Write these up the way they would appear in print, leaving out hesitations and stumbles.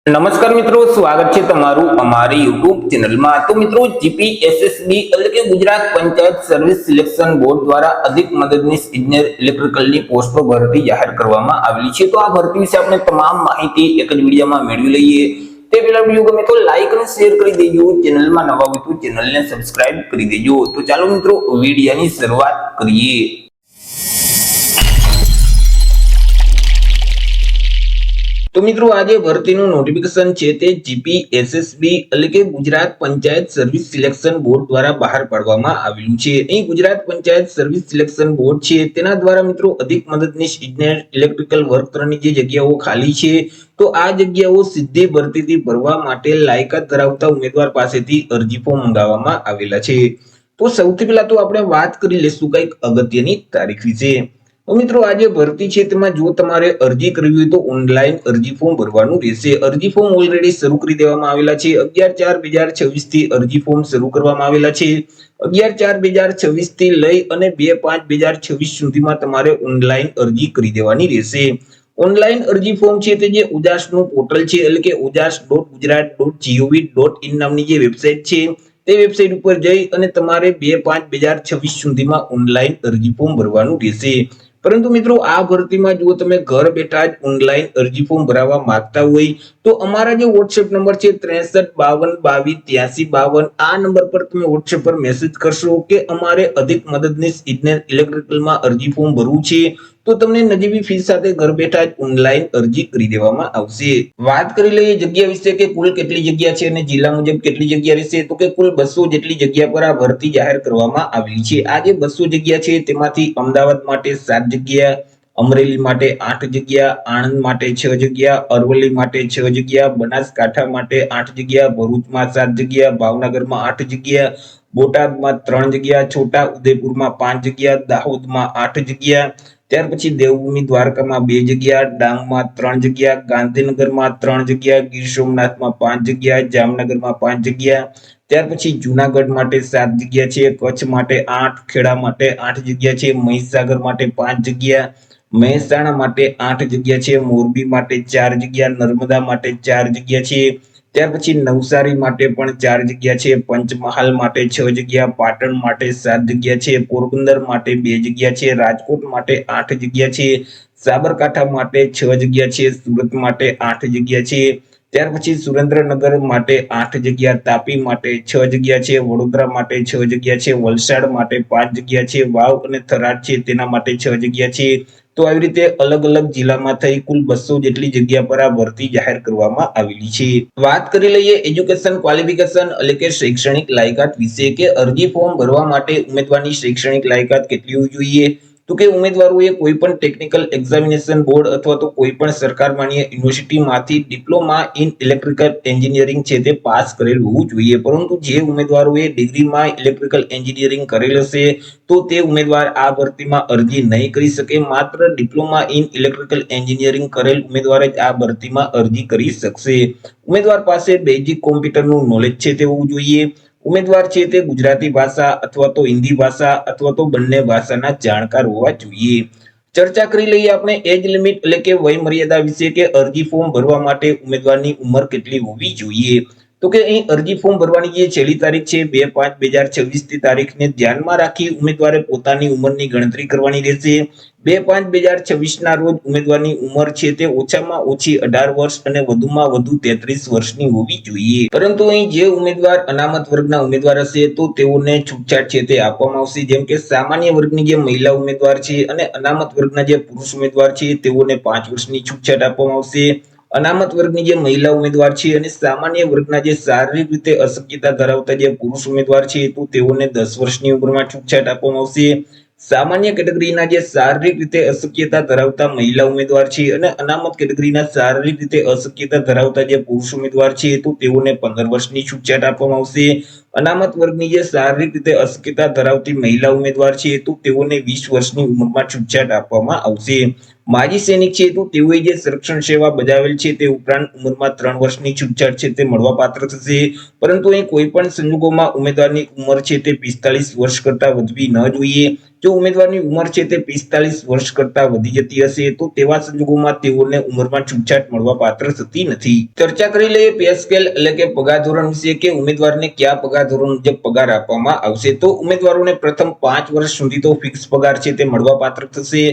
નમસ્કાર મિત્રો, સ્વાગત છે તમારું અમારી યુટ્યુબ ચેનલમાં। તો મિત્રો, જીપીએસએસબી એટલે કે Gujarat panchayat service selection board દ્વારા અધિક મદદનીશ ઇજનેર ઇલેક્ટ્રિકલની પોસ્ટો ભરતી જાહેર કરવામાં આવેલી છે। તો આ ભરતી વિશે આપણે તમામ માહિતી એક જ વિડીયોમાં મેળવી લઈએ। તે પહેલા વિડીયો ગમે તો લાઈક અને શેર કરી દેજો, ચેનલમાં નવા હોય તો ચેનલને સબસ્ક્રાઇબ કરી દેજો। તો ચાલો મિત્રો, વિડીયોની શરૂઆત કરીએ। તો મિત્રો, આજે ભરતીનું નોટિફિકેશન છે તે જીપીએસએસબી એટલે કે Gujarat panchayat service selection board દ્વારા બહાર પાડવામાં આવેલું છે। અહીં Gujarat panchayat service selection board છે તેના દ્વારા મિત્રો અધિક મદદનીશ ઇજનેર ઇલેક્ટ્રિકલ વર્કરની જે જગ્યાઓ ખાલી છે, તો આ જગ્યાઓ સીધી ભરતીથી ભરવા માટે લાયકાત ધરાવતા ઉમેદવાર પાસેથી અરજી ફોર્મ મંગાવવામાં આવેલા છે। તો સૌથી પહેલા તો આપણે વાત કરી લેશું કંઈક અગત્યની તારીખ વિશે। તો મિત્રો, આ જે ભરતી છે તેમાં જો તમારે અરજી કરવી હોય તો ઓનલાઈન અરજી ફોર્મ ભરવાનું રહેશે। અરજી ફોર્મ ઓલરેડી શરૂ કરી દેવામાં આવેલા છે। 11/4/2026 થી અરજી ફોર્મ શરૂ કરવામાં આવેલા છે। 11/4/2026 થી લઈ અને 2/5/2026 સુધીમાં તમારે ઓનલાઈન અરજી કરી દેવાની રહેશે। ઓનલાઈન અરજી ફોર્મ છે તે જે ઉજાસનું પોર્ટલ છે એટલે કે ujas.gujarat.gov.in નામની જે વેબસાઇટ છે તે વેબસાઇટ ઉપર જઈ અને તમારે 2/5/2026 સુધીમાં ઓનલાઈન અરજી ફોર્મ ભરવાનું રહેશે। પરંતુ મિત્રો, આ ભરતીમાં જો તમે ઘર બેઠા જ ઓનલાઈન અરજી ફોર્મ ભરાવવા માંગતા હોય તો અમારા જે WhatsApp નંબર છે 6352228352, આ નંબર પર તમે WhatsApp પર મેસેજ કરશો કે અમારે અધિક મદદનીશ ઇજનેર ઇલેક્ટ્રિકલમાં અરજી ફોર્મ ભરવું છે, તો તમને નજીવી ફી સાથે ઘર બેઠા જ ઓનલાઈન અરજી કરી દેવામાં આવશે। વાત કરી લઈએ જગ્યા વિશે કે કુલ કેટલી જગ્યા છે અને જિલ્લા મુજબ કેટલી જગ્યા રહેશે, તો કે કુલ 200 જેટલી જગ્યા પર આ ભરતી જાહેર કરવામાં આવેલી છે। આ જે 200 જગ્યા છે તેમાંથી અમદાવાદ માટે 7 જગ્યા, અમરેલી માટે 8 જગ્યા, આણંદ માટે 6 જગ્યા, અરવલ્લી માટે 6 જગ્યા, બનાસકાંઠા માટે 8 જગ્યા, ભરૂચમાં 7 જગ્યા, ભાવનગરમાં 8 જગ્યા, બોટાદમાં 3 જગ્યા, છોટા ઉદેપુરમાં 5 જગ્યા, દાહોદમાં 8 જગ્યા, ત્યાર પછી દેવભૂમિ દ્વારકામાં 2 જગ્યા, ડાંગમાં 3 જગ્યા, ગાંધીનગરમાં 3 જગ્યા, ગીર સોમનાથમાં 5 જગ્યા, જામનગરમાં 5 જગ્યા, ત્યાર પછી જુનાગઢ માટે 7 જગ્યા છે, કચ્છ માટે 8, ખેડા માટે 8 જગ્યા છે, મહીસાગર માટે 5 જગ્યા, મહેસાણા માટે 8 જગ્યા છે, મોરબી માટે 4 જગ્યા, નર્મદા માટે 4 જગ્યા છે, ત્યાર પછી નવસારી માટે પણ 4 જગ્યા છે, પંચમહાલ માટે 6 જગ્યા, પાટણ માટે 7 જગ્યા છે, પોરબંદર માટે 2 જગ્યા છે, રાજકોટ માટે 8 જગ્યા છે, સાબરકાંઠા માટે 6 જગ્યા છે, સુરત માટે 8 જગ્યા છે, ત્યાર પછી સુરેન્દ્રનગર માટે 8 જગ્યા, તાપી માટે 6 જગ્યા છે, વડોદરા માટે 6 જગ્યા છે, વલસાડ માટે 5 જગ્યા છે, વાવ અને થરાદ છે તેના માટે 6 જગ્યા છે। તો આવી રીતે અલગ અલગ જિલ્લામાં થઈ કુલ 200 જેટલી જગ્યા પર આ ભરતી જાહેર કરવામાં આવેલી છે। વાત કરી લઈએ એજ્યુકેશન ક્વોલિફિકેશન એટલે કે શૈક્ષણિક લાયકાત વિશે કે અરજી ફોર્મ ભરવા માટે ઉમેદવારની શૈક્ષણિક લાયકાત કેટલી હોવી જોઈએ, તો કે ઉમેદવારોએ કોઈ પણ ટેકનિકલ એક્ઝામિનેશન બોર્ડ અથવા તો કોઈ પણ સરકાર માન્ય યુનિવર્સિટીમાંથી ડિપ્લોમા ઇન ઇલેક્ટ્રિકલ એન્જિનિયરિંગ છે તે પાસ કરેલ હોવું જોઈએ। પરંતુ જે ઉમેદવારોએ ડિગ્રીમાં ઇલેક્ટ્રિકલ એન્જિનિયરિંગ કરેલ હશે તો તે ઉમેદવાર આ ભરતીમાં અરજી નહીં કરી શકે। માત્ર ડિપ્લોમા ઇન ઇલેક્ટ્રિકલ એન્જિનિયરિંગ કરેલ ઉમેદવાર જ આ ભરતીમાં અરજી કરી શકશે। ઉમેદવાર પાસે બેઝિક કોમ્પ્યુટરનું નોલેજ છે તે હોવું જોઈએ। ઉમેદવાર છે તે ગુજરાતી ભાષા અથવા તો હિન્દી ભાષા અથવા તો બંને ભાષાના જાણકાર હોવા જોઈએ। ચર્ચા કરી લઈએ આપણે એજ લિમિટ એટલે કે વય મર્યાદા વિશે કે અરજી ફોર્મ ભરવા માટે ઉમેદવારની ઉંમર કેટલી હોવી જોઈએ। તો કે અહીં અરજી ફોર્મ ભરવાની જે છેલ્લી તારીખ છે 2/5/2026 ની તારીખને ધ્યાનમાં રાખી ઉમેદવારે પોતાની ઉંમરની ગણતરી કરવાની રહેશે। 2/5/2026 ના રોજ ઉમેદવારની ઉંમર છે તે ઓછામાં ઓછી 18 વર્ષ અને વધુમાં વધુ 33 વર્ષની હોવી જોઈએ। પરંતુ અહીં જે ઉમેદવાર અનામત વર્ગના ઉમેદવાર હશે તો તેઓને છૂટછાટ છે તે આપવામાં આવશે। જેમ કે સામાન્ય વર્ગની જે મહિલા ઉમેદવાર છે અને અનામત વર્ગના જે પુરુષ ઉમેદવાર છે તેઓને 5 વર્ષની છૂટછાટ આપવામાં આવશે। અનામત વર્ગની જે મહિલા ઉમેદવાર છે અને સામાન્ય વર્ગના જે શારીરિક રીતે અશક્યતા ધરાવતા જે પુરુષ ઉમેદવાર છે તો તેઓને 10 વર્ષની ઉંમરમાં છૂટછાટ આપવામાં આવશે। સામાન્ય કેટેગરીના જે શારીરિક રીતે અશક્યતા ધરાવતા મહિલા ઉમેદવાર છે અને અનામત કેટેગરીના શારીરિક રીતે અશક્યતા ધરાવતા જે પુરુષ ઉમેદવાર છે તો તેઓને 15 વર્ષની છૂટછાટ આપવામાં આવશે। અનામત વર્ગની જે શારીરિક રીતે અશક્યતા ધરાવતી મહિલા ઉમેદવાર છે તો તેઓને 20 વર્ષની ઉંમરમાં છૂટછાટ આપવામાં આવશે। માજી સૈનિક છે તો તેઓએ જે સંરક્ષણ સેવા બજાવેલ છે તે ઉપરાંત ઉંમરમાં 3 વર્ષની છૂટછાટ છે તે મળવાપાત્ર થશે। પરંતુ અહીં કોઈ પણ સંજોગોમાં ઉમેદવારની ઉંમર છે તે 45 વર્ષ કરતા વધવી ન જોઈએ। જો ઉમેદવારની ઉંમર છે તે 45 વર્ષ કરતા વધી જતી હશે તો તેવા સંજોગોમાં તેઓને ઉંમરમાં છૂટછાટ મળવા પાત્ર થતી નથી. ચર્ચા કરી લઈએ પે સ્કેલ એટલે કે પગાર ધોરણ વિશે કે ઉમેદવારને કયા પગાર ધોરણ મુજબ પગાર આપવામાં આવશે. તો ઉમેદવારોને પ્રથમ 5 વર્ષ સુધી તો ફિક્સ પગાર છે તે મળવા પાત્ર થશે.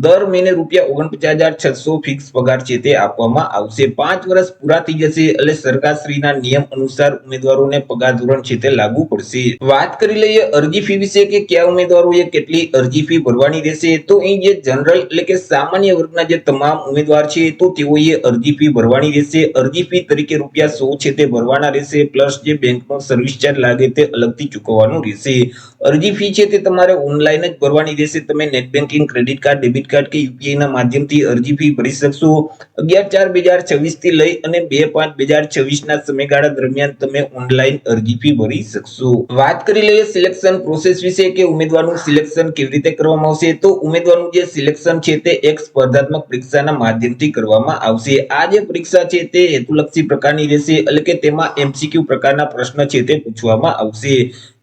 દર મહિને ₹49,600 ફિક્સ પગાર છે તે આપવામાં આવશે. 5 વર્ષ પૂરા થઈ જશે એટલે સરકારશ્રીના નિયમ અનુસાર ઉમેદવારોને પગાર ધોરણ છે તે લાગુ પડશે. વાત કરી લઈએ અરજી ફી વિશે કે કયા ઉમેદવારોએ કેટલી અરજી ફી ભરવાની રહેશે. તો અહીં જે જનરલ એટલે કે સામાન્ય વર્ગના જે તમામ ઉમેદવાર છે તો તેઓએ અરજી ફી ભરવાની રહેશે. અરજી ફી તરીકે ₹100 છે તે ભરવાના રહેશે, પ્લસ જે બેંકનો સર્વિસ ચાર્જ લાગે તે અલગથી ચૂકવવાનું રહેશે. અરજી ફી છે તે તમારે ઓનલાઈન જ ભરવાની રહેશે. તમે net banking, credit card, debit card કે યુપીઆઈ ના માધ્યમથી અરજી ફી ભરી શકશો. 11/4/2026 થી લઈ અને 2/5/2026 ના સમયગાળા દરમિયાન તમે ઓનલાઈન અરજી ફી ભરી શકશો. વાત કરી લઈએ સિલેક્શન પ્રોસેસ વિશે કે ઉમેદવારનું સિલેક્શન કેવી રીતે કરવામાં આવશે. તો ઉમેદવારનું જે સિલેક્શન છે તે એક સ્પર્ધાત્મક પરીક્ષાના માધ્યમથી કરવામાં આવશે. આ જે પરીક્ષા છે તે હેતુલક્ષી પ્રકારની રહેશે એટલે કે તેમાં એમસીક્યુ પ્રકારના પ્રશ્ન છે તે પૂછવામાં આવશે.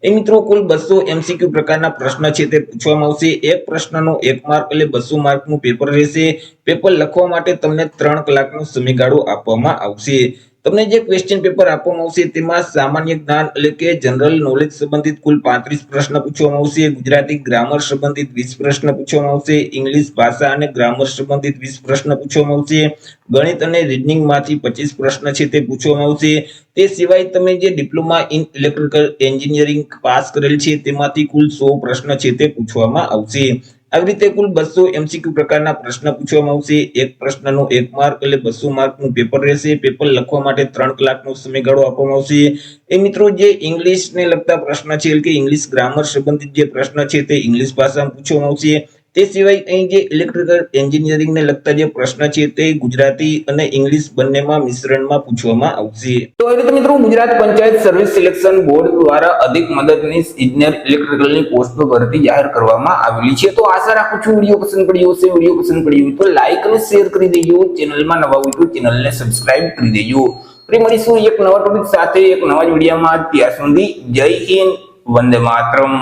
એ મિત્રો કુલ 200 એમસીક્યુ પ્રકારના પ્રશ્ન છે તે પૂછવામાં આવશે. એક પ્રશ્નનો 1 માર્ક એટલે 200 માર્કનું પેપર રહેશે. પેપર લખવા માટે તમને 3 કલાકનો સમયગાળો આપવામાં આવશે. તમને જે ક્વેશ્ચન પેપર આપવામાં આવશે તેમાં સામાન્ય જ્ઞાન એટલે કે જનરલ નોલેજ સંબંધિત કુલ 35 પ્રશ્ન પૂછવામાં આવશે. ગુજરાતી ગ્રામર સંબંધિત 20 પ્રશ્ન પૂછવામાં આવશે. ઇંગ્લિશ ભાષા અને ગ્રામર સંબંધિત 20 પ્રશ્ન પૂછવામાં આવશે. ગણિત અને રીઝનિંગ માંથી 25 પ્રશ્ન છે તે પૂછવામાં આવશે. તે સિવાય તમે જે diploma in electrical engineering pass કરેલ છે તેમાંથી કુલ 100 પ્રશ્ન છે તે પૂછવામાં આવશે. આવી રીતે કુલ 200 એમસીક્યુ પ્રકારના પ્રશ્ન પૂછવામાં આવશે. એક પ્રશ્નનો 1 માર્ક એટલે 200 માર્કનું પેપર રહેશે. પેપર લખવા માટે 3 કલાકનો સમયગાળો આપવામાં આવશે. એ મિત્રો જે ઇંગ્લિશને લગતા પ્રશ્ન છે એટલે કે ઇંગ્લિશ ગ્રામર સંબંધિત જે પ્રશ્ન છે તે ઇંગ્લિશ ભાષામાં પૂછવામાં આવશે. તે સિવાય અહીં જે ઇલેક્ટ્રિકલ એન્જિનિયરિંગને લગતા જે પ્રશ્ન છે તે ગુજરાતી અને ઇંગ્લિશ બંનેમાં મિશ્રણમાં પૂછવામાં આવશે. તો એ રીતે મિત્રો Gujarat panchayat service selection board દ્વારા અધિક મદદનીશ ઇજનેર ઇલેક્ટ્રિકલની પોસ્ટ પર ભરતી જાહેર કરવામાં આવેલી છે. તો આશા રાખું છું વિડીયો પસંદ પડ્યો હશે. વિડીયો પસંદ પડ્યો તો લાઈક અને શેર કરી દેજો. ચેનલમાં નવા હોય તો ચેનલને સબસ્ક્રાઇબ કરી દેજો. ફરી મળીશું એક નવા ટોપિક સાથે એક નવા વિડીયોમાં. ત્યાર સુધી જય હિન્દ, વંદે માતરમ.